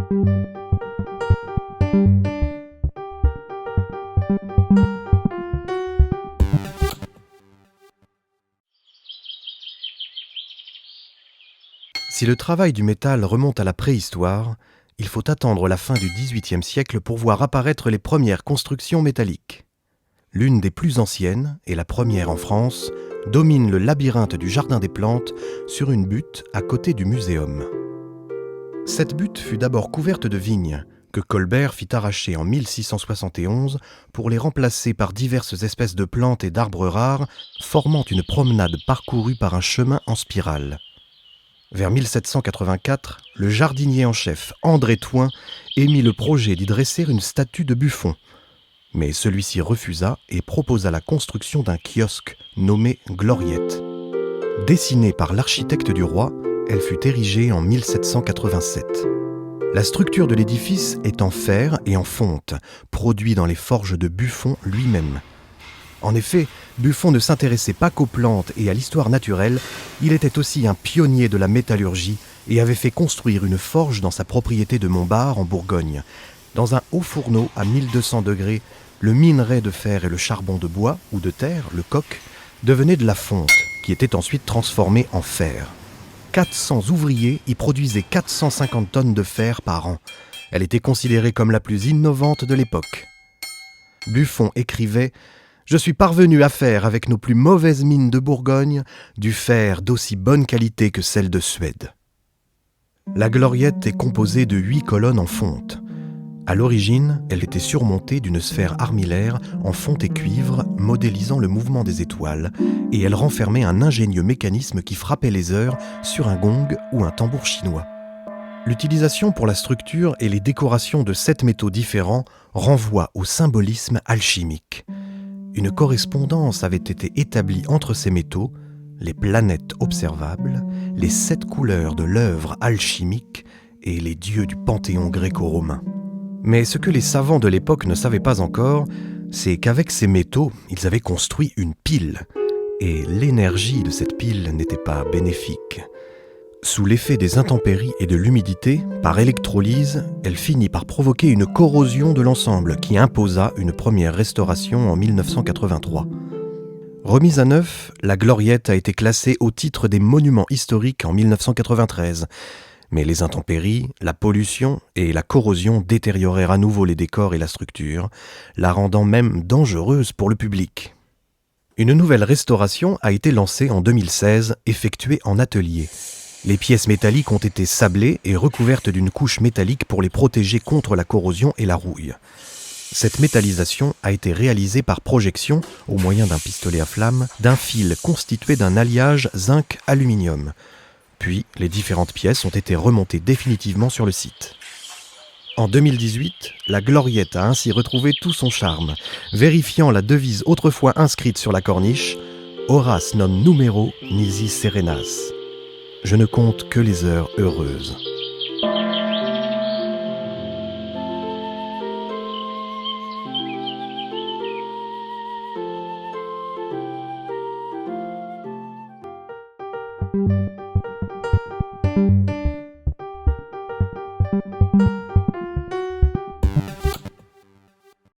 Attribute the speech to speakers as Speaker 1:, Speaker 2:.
Speaker 1: Si le travail du métal remonte à la préhistoire, il faut attendre la fin du XVIIIe siècle pour voir apparaître les premières constructions métalliques. L'une des plus anciennes, et la première en France, domine le labyrinthe du Jardin des Plantes sur une butte à côté du muséum. Cette butte fut d'abord couverte de vignes, que Colbert fit arracher en 1671 pour les remplacer par diverses espèces de plantes et d'arbres rares, formant une promenade parcourue par un chemin en spirale. Vers 1784, le jardinier en chef André Thoin émit le projet d'y dresser une statue de Buffon. Mais celui-ci refusa et proposa la construction d'un kiosque nommé Gloriette. Dessinée par l'architecte du roi, elle fut érigée en 1787. La structure de l'édifice est en fer et en fonte, produit dans les forges de Buffon lui-même. En effet, Buffon ne s'intéressait pas qu'aux plantes et à l'histoire naturelle, il était aussi un pionnier de la métallurgie et avait fait construire une forge dans sa propriété de Montbard en Bourgogne. Dans un haut fourneau à 1200 degrés, le minerai de fer et le charbon de bois ou de terre, le coke, devenaient de la fonte, qui était ensuite transformée en fer. 400 ouvriers y produisaient 450 tonnes de fer par an. Elle était considérée comme la plus innovante de l'époque. Buffon écrivait « Je suis parvenu à faire avec nos plus mauvaises mines de Bourgogne du fer d'aussi bonne qualité que celle de Suède. » La gloriette est composée de 8 colonnes en fonte. À l'origine, elle était surmontée d'une sphère armillaire en fonte et cuivre modélisant le mouvement des étoiles, et elle renfermait un ingénieux mécanisme qui frappait les heures sur un gong ou un tambour chinois. L'utilisation pour la structure et les décorations de 7 métaux différents renvoient au symbolisme alchimique. Une correspondance avait été établie entre ces métaux, les planètes observables, les 7 couleurs de l'œuvre alchimique et les dieux du panthéon gréco-romain. Mais ce que les savants de l'époque ne savaient pas encore, c'est qu'avec ces métaux, ils avaient construit une pile. Et l'énergie de cette pile n'était pas bénéfique. Sous l'effet des intempéries et de l'humidité, par électrolyse, elle finit par provoquer une corrosion de l'ensemble qui imposa une première restauration en 1983. Remise à neuf, la gloriette a été classée au titre des monuments historiques en 1993. Mais les intempéries, la pollution et la corrosion détériorèrent à nouveau les décors et la structure, la rendant même dangereuse pour le public. Une nouvelle restauration a été lancée en 2016, effectuée en atelier. Les pièces métalliques ont été sablées et recouvertes d'une couche métallique pour les protéger contre la corrosion et la rouille. Cette métallisation a été réalisée par projection, au moyen d'un pistolet à flamme, d'un fil constitué d'un alliage zinc-aluminium. Puis, les différentes pièces ont été remontées définitivement sur le site. En 2018, la gloriette a ainsi retrouvé tout son charme, vérifiant la devise autrefois inscrite sur la corniche « Horas non numero nisi serenas ». Je ne compte que les heures heureuses.